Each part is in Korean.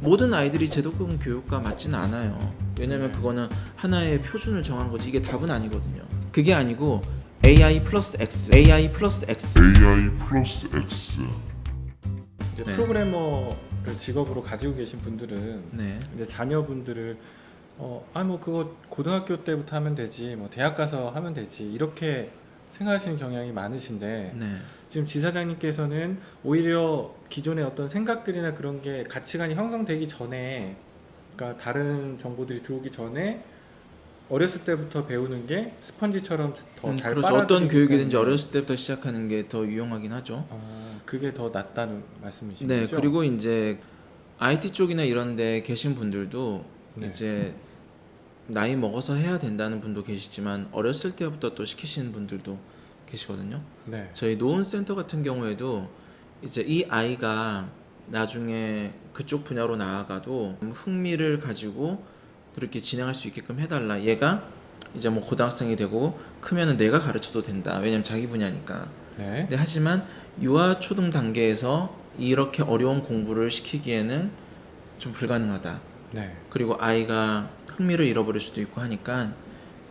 모든 아이들이 제도권 교육과 맞지는 않아요. 왜냐면 네. 그거는 하나의 표준을 정한 거지 이게 답은 아니거든요. 그게 아니고 AI 플러스 X, AI 플러스 X. AI 플러스 X. 이제 네. 프로그래머를 직업으로 가지고 계신 분들은 네. 이제 자녀분들을 뭐 그거 고등학교 때부터 하면 되지, 뭐 대학 가서 하면 되지 이렇게 생각하시는 경향이 많으신데 네. 지금 지사장님께서는 오히려 기존의 어떤 생각들이나 그런 게 가치관이 형성되기 전에, 그러니까 다른 정보들이 들어오기 전에 어렸을 때부터 배우는 게 스펀지처럼 더 잘 그렇죠. 어떤 빨아들이기 교육이든지 때문에 어렸을 때부터 시작하는 게 더 유용하긴 하죠. 그게 더 낫다는 말씀이신 네. 거죠? 그리고 이제 IT 쪽이나 이런 데 계신 분들도 네. 이제 나이 먹어서 해야 된다는 분도 계시지만 어렸을 때부터 또 시키시는 분들도 계시거든요. 네. 저희 노은센터 같은 경우에도 이제 이 아이가 나중에 그쪽 분야로 나아가도 흥미를 가지고 그렇게 진행할 수 있게끔 해달라. 얘가 이제 뭐 고등학생이 되고 크면은 내가 가르쳐도 된다. 왜냐면 자기 분야니까. 네. 근데 하지만 유아 초등 단계에서 이렇게 어려운 공부를 시키기에는 좀 불가능하다. 네. 그리고 아이가 흥미를 잃어버릴 수도 있고 하니까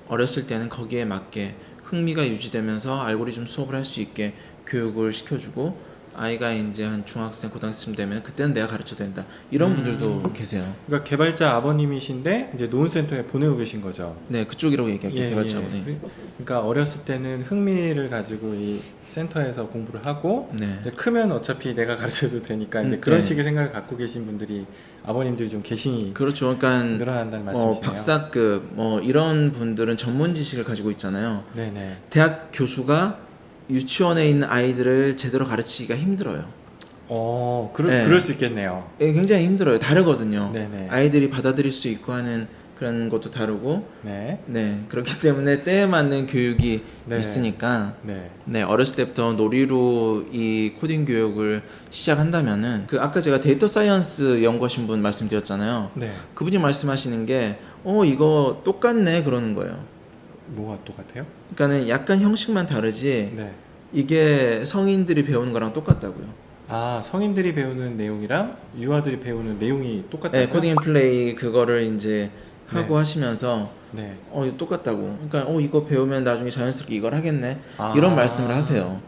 어렸을 때는 거기에 맞게 흥미가 유지되면서 알고리즘 수업을 할 수 있게 교육을 시켜주고 아이가 이제 한 중학생, 고등학생 되면 그때는 내가 가르쳐도 된다. 이런 분들도 계세요. 그러니까 개발자 아버님이신데 이제 노은센터에 보내고 계신 거죠. 네, 그쪽이라고 얘기할게요. 예, 개발자분이. 예. 그러니까 어렸을 때는 흥미를 가지고 이 센터에서 공부를 하고 네. 이제 크면 어차피 내가 가르쳐도 되니까 이제 그런 네. 식의 생각을 갖고 계신 분들이 아버님들이 좀 계시니 그렇죠. 그러니까 늘어난다는 말씀이시네요. 박사급 뭐 이런 분들은 전문 지식을 가지고 있잖아요. 네네. 대학 교수가 유치원에 있는 아이들을 제대로 가르치기가 힘들어요. 네. 그럴 수 있겠네요. 예, 굉장히 힘들어요. 다르거든요. 네네. 아이들이 받아들일 수 있고 하는 그런 것도 다르고, 네. 네, 그렇기 때문에 때에 맞는 교육이 네. 있으니까, 네. 네, 어렸을 때부터 놀이로 이 코딩 교육을 시작한다면은 그 아까 제가 데이터 사이언스 연구하신 분 말씀드렸잖아요. 네. 그분이 말씀하시는 게, 이거 똑같네 그러는 거예요. 뭐가 똑같아요? 그러니까는 약간 형식만 다르지 네. 이게 성인들이 배우는 거랑 똑같다고요. 아, 성인들이 배우는 내용이랑 유아들이 배우는 내용이 똑같다고요? 네, 코딩 앤 플레이 그거를 이제 하고 네. 하시면서 네. 이거 똑같다고. 그러니까 이거 배우면 나중에 자연스럽게 이걸 하겠네. 아. 이런 말씀을 하세요.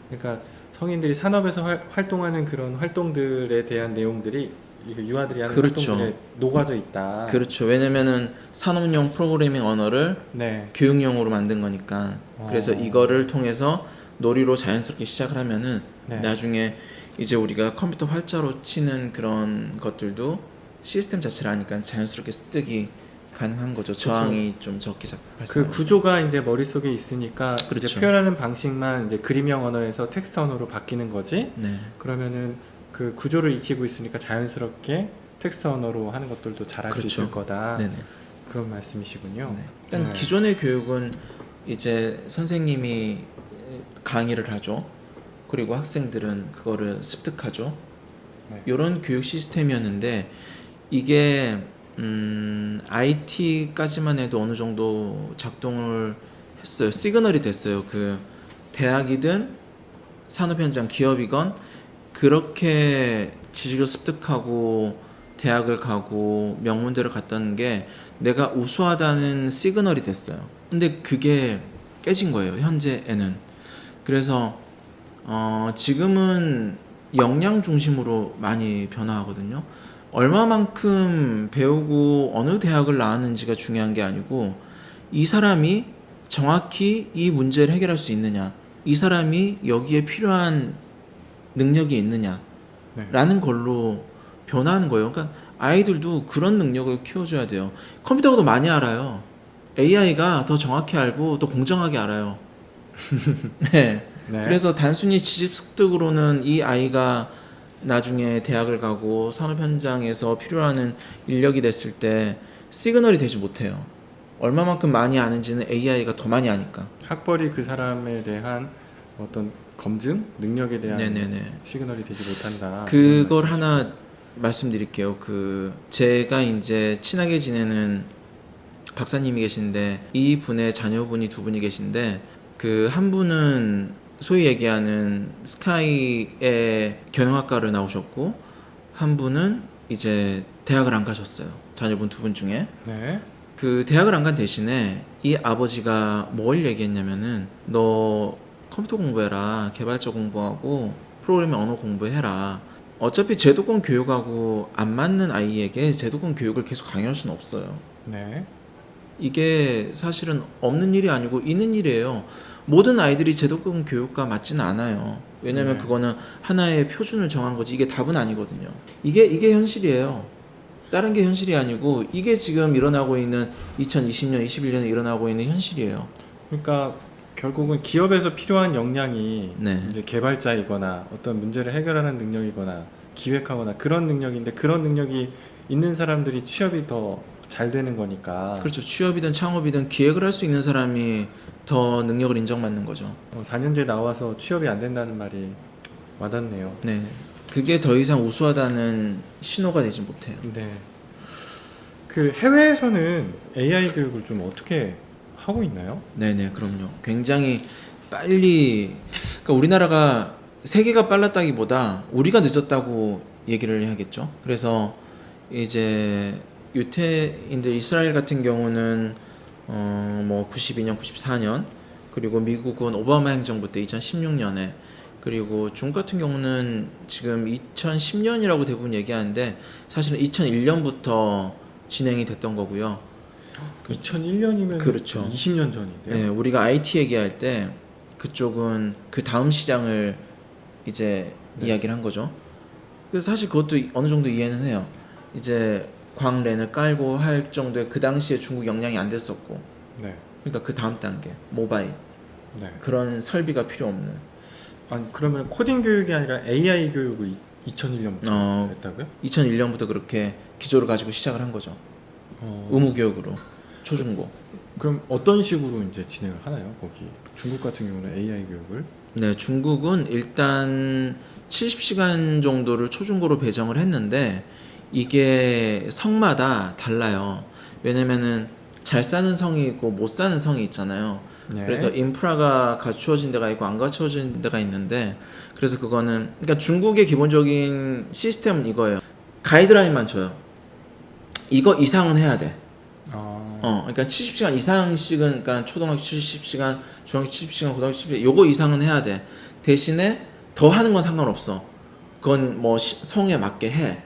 그러니까 성인들이 산업에서 활동하는 그런 활동들에 대한 내용들이 이게 유아들이 하는 그렇죠. 활동들에 녹아져 있다. 그렇죠. 왜냐면은 산업용 프로그래밍 언어를 네. 교육용으로 만든 거니까. 그래서 이거를 통해서 놀이로 자연스럽게 시작을 하면은 네. 나중에 이제 우리가 컴퓨터 활자로 치는 그런 것들도 시스템 자체를 아니까 자연스럽게 습득이 가능한 거죠. 저항이 좀 적게 그 발생하고. 구조가 이제 머릿속에 있으니까 그렇죠. 이제 표현하는 방식만 이제 그림형 언어에서 텍스트 언어로 바뀌는 거지. 네. 그러면은 그 구조를 익히고 있으니까 자연스럽게 텍스트 언어로 하는 것들도 잘할 그렇죠. 수 있을 거다. 네네. 그런 말씀이시군요. 네. 일단 네. 기존의 교육은 이제 선생님이 강의를 하죠. 그리고 학생들은 그거를 습득하죠. 네. 이런 교육 시스템이었는데 이게 IT까지만 해도 어느 정도 작동을 했어요. 시그널이 됐어요. 그 대학이든 산업 현장 기업이건 그렇게 지식을 습득하고 대학을 가고 명문대를 갔다는 게 내가 우수하다는 시그널이 됐어요. 근데 그게 깨진 거예요. 현재에는. 그래서 지금은 역량 중심으로 많이 변화하거든요. 얼마만큼 배우고 어느 대학을 나왔는지가 중요한 게 아니고 이 사람이 정확히 이 문제를 해결할 수 있느냐, 이 사람이 여기에 필요한 능력이 있느냐 네. 라는 걸로 변화하는 거예요. 그러니까 아이들도 그런 능력을 키워줘야 돼요. 컴퓨터가 더 많이 알아요. AI가 더 정확히 알고 더 공정하게 알아요. 네. 네. 그래서 단순히 지식 습득으로는 이 아이가 나중에 대학을 가고 산업 현장에서 필요한 인력이 됐을 때 시그널이 되지 못해요. 얼마만큼 많이 아는지는 AI가 더 많이 아니까. 학벌이 그 사람에 대한 어떤 검증, 능력에 대한 네네네. 시그널이 되지 못한다. 그걸 그런 하나 말씀드릴게요. 제가 이제 친하게 지내는 박사님이 계신데 이 분의 자녀분이 두 분이 계신데 한 분은 소위 얘기하는 스카이의 경영학과를 나오셨고 한 분은 이제 대학을 안 가셨어요. 자녀분 두 분 중에. 네. 그 대학을 안 간 대신에 이 아버지가 뭘 얘기했냐면은 너 컴퓨터 공부해라, 개발자 공부하고 프로그래밍 언어 공부해라. 어차피 제도권 교육하고 안 맞는 아이에게 제도권 교육을 계속 강요할 수는 없어요. 네. 이게 사실은 없는 일이 아니고 있는 일이에요. 모든 아이들이 제도권 교육과 맞지는 않아요. 왜냐면 네. 그거는 하나의 표준을 정한 거지 이게 답은 아니거든요. 이게 현실이에요. 다른 게 현실이 아니고 이게 지금 일어나고 있는 2020년, 21년에 일어나고 있는 현실이에요. 그러니까 결국은 기업에서 필요한 역량이 네. 이제 개발자이거나 어떤 문제를 해결하는 능력이거나 기획하거나 그런 능력인데 그런 능력이 있는 사람들이 취업이 더 잘 되는 거니까. 그렇죠. 취업이든 창업이든 기획을 할 수 있는 사람이 더 능력을 인정받는 거죠. 4년제 나와서 취업이 안 된다는 말이 와닿네요. 네. 그게 더 이상 우수하다는 신호가 되지 못해요. 네. 그 해외에서는 AI 교육을 좀 어떻게 하고 있나요? 네네, 그럼요. 굉장히 빨리, 그러니까 우리나라가 세계가 빨랐다기보다 우리가 늦었다고 얘기를 해야겠죠. 그래서 이제 유태인들 이스라엘 같은 경우는 뭐 92년, 94년, 그리고 미국은 오바마 행정부 때 2016년에, 그리고 중국 같은 경우는 지금 2010년이라고 대부분 얘기하는데 사실은 2001년부터 진행이 됐던 거고요. 2001년이면 그렇죠. 20년 전인데요. 네, 우리가 IT 얘기할 때 그쪽은 그 다음 시장을 이제 네. 이야기를 한 거죠. 그래서 사실 그것도 어느 정도 이해는 해요. 이제 광랜을 깔고 할 정도의 그 당시에 중국 역량이 안 됐었고, 네. 그러니까 그 다음 단계 모바일 네. 그런 설비가 필요 없는. 아니 그러면 코딩 교육이 아니라 AI 교육을 2001년부터 했다고요? 2001년부터 그렇게 기조를 가지고 시작을 한 거죠. 의무 교육으로 초중고. 그럼 어떤 식으로 이제 진행을 하나요? 거기 중국 같은 경우는 AI 교육을? 네, 중국은 일단 70시간 정도를 초중고로 배정을 했는데 이게 성마다 달라요. 왜냐면은 잘 사는 성이 있고 못 사는 성이 있잖아요. 네. 그래서 인프라가 갖추어진 데가 있고 안 갖추어진 데가 있는데, 그래서 그거는 그러니까 중국의 기본적인 시스템은 이거예요. 가이드라인만 줘요. 이거 이상은 해야 돼. 그러니까 70시간 이상씩은, 그러니까 초등학교 70시간, 중학교 70시간, 고등학교 70시간, 요거 이상은 해야 돼. 대신에 더 하는 건 상관없어. 그건 뭐 성에 맞게 해.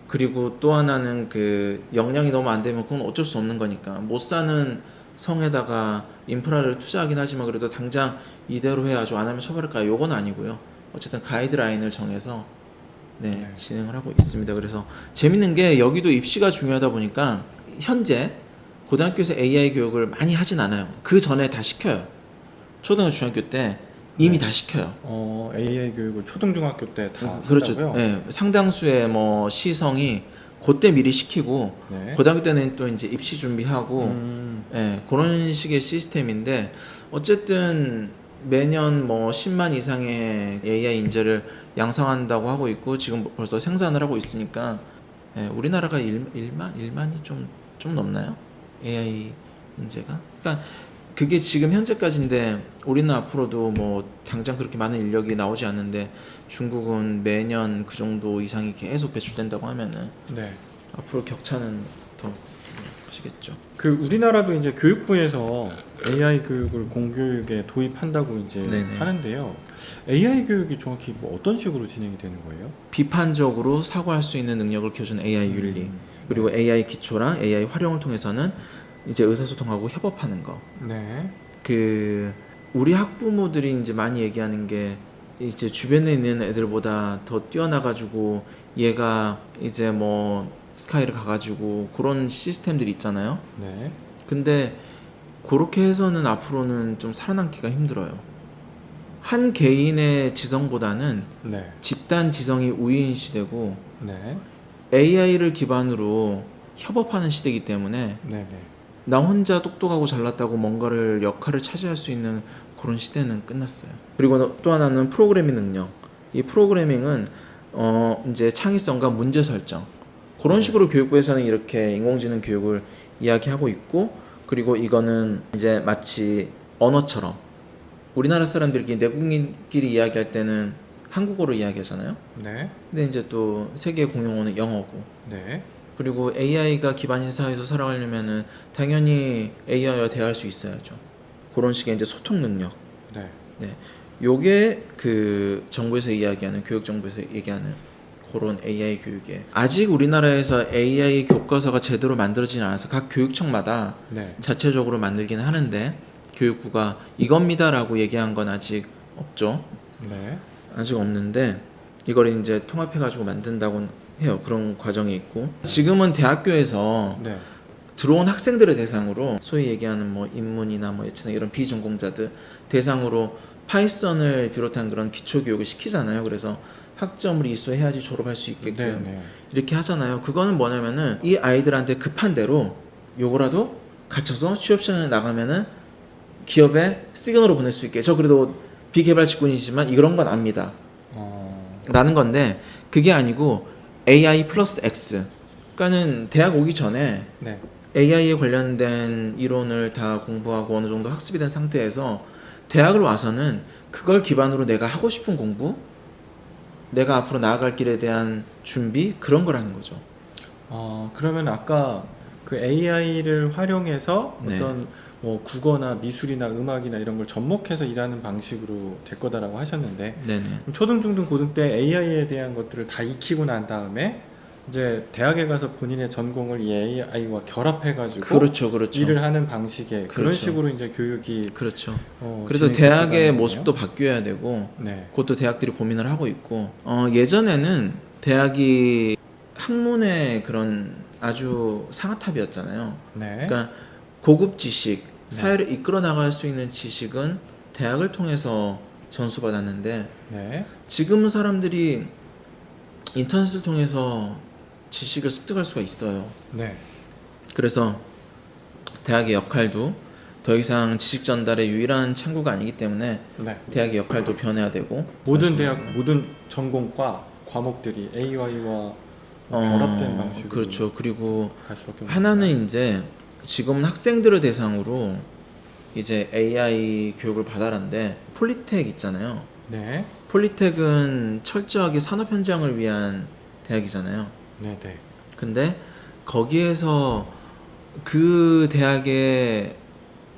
그리고 또 하나는 그 역량이 너무 안 되면 그건 어쩔 수 없는 거니까. 못 사는 성에다가 인프라를 투자하긴 하지만 그래도 당장 이대로 해야죠. 안 하면 처벌할까? 요건 아니고요. 어쨌든 가이드라인을 정해서 네, 진행을 하고 있습니다. 그래서 재밌는 게 여기도 입시가 중요하다 보니까 현재 고등학교에서 AI 교육을 많이 하진 않아요. 그 전에 다 시켜요. 초등학교, 중학교 때 이미 다 시켜요. AI 교육을 초등중학교 때 다 그렇죠. 한다고요? 네, 상당수의 뭐 시성이 그때 미리 시키고 네. 고등학교 때는 또 이제 입시 준비하고 예, 그런 식의 시스템인데 어쨌든 매년 뭐 10만 이상의 AI 인재를 양성한다고 하고 있고 지금 벌써 생산을 하고 있으니까 예, 우리나라가 1만이 좀 넘나요? AI 인재가? 그러니까 그게 지금 현재까지인데 우리는 앞으로도 뭐 당장 그렇게 많은 인력이 나오지 않는데 중국은 매년 그 정도 이상이 계속 배출된다고 하면은 네. 앞으로 격차는 더 커지겠죠. 그 우리나라도 이제 교육부에서 AI 교육을 공교육에 도입한다고 이제 네네. 하는데요. AI 교육이 정확히 뭐 어떤 식으로 진행이 되는 거예요? 비판적으로 사고할 수 있는 능력을 키워주는 AI 윤리, 그리고 AI 기초랑 AI 활용을 통해서는 이제 의사소통하고 협업하는 거. 네. 그 우리 학부모들이 이제 많이 얘기하는 게 이제 주변에 있는 애들보다 더 뛰어나가지고 얘가 이제 뭐 스카이를 가가지고 그런 시스템들이 있잖아요. 네. 근데 그렇게 해서는 앞으로는 좀 살아남기가 힘들어요. 한 개인의 지성보다는 네. 집단 지성이 우위인 시대고 네. AI를 기반으로 협업하는 시대이기 때문에 네. 네. 나 혼자 똑똑하고 잘났다고 뭔가를 역할을 차지할 수 있는 그런 시대는 끝났어요. 그리고 또 하나는 프로그래밍 능력. 이 프로그래밍은 이제 창의성과 문제 설정 그런 식으로 교육부에서는 이렇게 인공지능 교육을 이야기하고 있고, 그리고 이거는 이제 마치 언어처럼 우리나라 사람들끼리 내국인끼리 이야기할 때는 한국어로 이야기하잖아요. 네. 근데 이제 또 세계 공용어는 영어고. 네. 그리고 AI가 기반인 사회에서 살아가려면은 당연히 AI와 대화할 수 있어야죠. 그런 식의 이제 소통 능력. 네. 네. 요게 그 정부에서 이야기하는 교육 정부에서 얘기하는 그런 AI 교육에 아직 우리나라에서 AI 교과서가 제대로 만들어지지 않아서 각 교육청마다 네. 자체적으로 만들기는 하는데 교육부가 이겁니다라고 얘기한 건 아직 없죠. 네. 아직 없는데 이걸 이제 통합해가지고 만든다고 해요. 그런 과정이 있고 지금은 대학교에서 네. 들어온 학생들을 대상으로 소위 얘기하는 뭐 인문이나 뭐 예체능 이런 비전공자들 대상으로 파이썬을 비롯한 그런 기초 교육을 시키잖아요. 그래서 학점을 이수해야지 졸업할 수 있게끔 네. 이렇게 하잖아요. 그거는 뭐냐면은 이 아이들한테 급한 대로 요거라도 갖춰서 취업 시장에 나가면은 기업에 시그널을 보낼 수 있게. 저 그래도 비개발 직군이지만 이런 건 압니다. 라는 건데 그게 아니고 AI 플러스 X. 그러니까는 대학 오기 전에 네. AI에 관련된 이론을 다 공부하고 어느 정도 학습이 된 상태에서 대학을 와서는 그걸 기반으로 내가 하고 싶은 공부, 내가 앞으로 나아갈 길에 대한 준비 그런 걸 하는 거죠. 그러면 아까 그 AI를 활용해서 네. 어떤 뭐 국어나 미술이나 음악이나 이런 걸 접목해서 일하는 방식으로 될 거다라고 하셨는데 네네. 그럼 초등, 중등, 고등 때 AI에 대한 것들을 다 익히고 난 다음에 이제 대학에 가서 본인의 전공을 이 AI와 결합해가지고 그렇죠, 그렇죠. 일을 하는 방식의 그런 그렇죠. 식으로 이제 교육이 그렇죠. 그래서 진행될 대학의 거다라는 모습도 거네요. 바뀌어야 되고 네. 그것도 대학들이 고민을 하고 있고 예전에는 대학이 학문의 그런 아주 상아탑이었잖아요. 네. 그러니까 고급 지식, 네. 사회를 이끌어 나갈 수 있는 지식은 대학을 통해서 전수받았는데 네. 지금은 사람들이 인터넷을 통해서 지식을 습득할 수가 있어요. 네. 그래서 대학의 역할도 더 이상 지식 전달의 유일한 창구가 아니기 때문에 네. 대학의 역할도 변해야 되고 모든 대학 모든 전공과 과목들이 AI와 결합된 방식으로 그렇죠. 그리고 갈 수밖에 없는 하나는 이제 지금 학생들을 대상으로 이제 AI 교육을 받아라는데 폴리텍 있잖아요. 네. 폴리텍은 철저하게 산업 현장을 위한 대학이잖아요. 네, 네. 근데 거기에서 그 대학의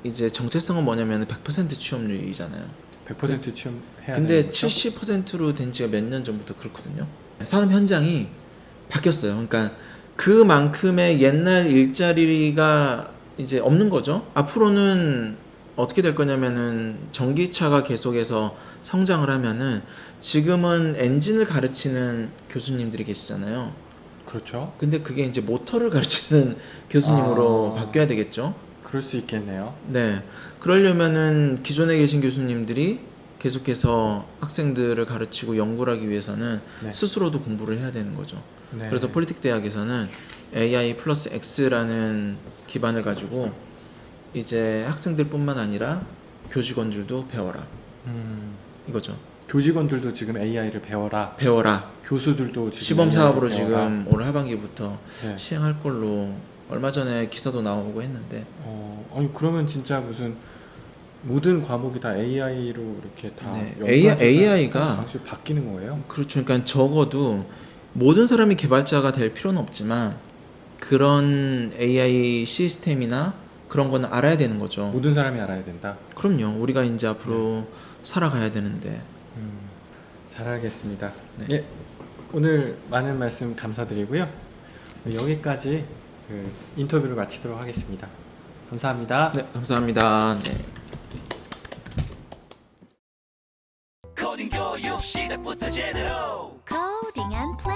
이제 정체성은 뭐냐면 100% 취업률이잖아요. 100% 취업해야 근데 되는 거죠? 70%로 된 지가 몇 년 전부터 그렇거든요. 산업 현장이 바뀌었어요. 그러니까 그만큼의 옛날 일자리가 이제 없는 거죠. 앞으로는 어떻게 될 거냐면은 전기차가 계속해서 성장을 하면은 지금은 엔진을 가르치는 교수님들이 계시잖아요. 그렇죠. 근데 그게 이제 모터를 가르치는 교수님으로 바뀌어야 되겠죠. 그럴 수 있겠네요. 네. 그러려면은 기존에 계신 교수님들이 계속해서 학생들을 가르치고 연구를 하기 위해서는 네. 스스로도 공부를 해야 되는 거죠. 네. 그래서 폴리텍 대학에서는 AI 플러스 X라는 기반을 가지고 이제 학생들뿐만 아니라 교직원들도 배워라 이거죠. 교직원들도 지금 AI를 배워라. 교수들도 지금 시범 AI 를 사업으로 배워라. 지금 올 하반기부터 네. 시행할 걸로 얼마 전에 기사도 나오고 했는데 아니 그러면 진짜 무슨 모든 과목이 다 AI로 이렇게 다 네. 연구하는 AI가 방식이 바뀌는 거예요? 그렇죠. 그러니까 적어도 모든 사람이 개발자가 될 필요는 없지만 그런 AI 시스템이나 그런 거는 알아야 되는 거죠. 모든 사람이 알아야 된다. 그럼요. 우리가 이제 앞으로 살아가야 되는데. 잘 알겠습니다. 네. 예, 오늘 많은 말씀 감사드리고요. 여기까지 그 인터뷰를 마치도록 하겠습니다. 감사합니다. 네, 감사합니다. 네. 코딩 교육 시작부터 제대로 Coding and play.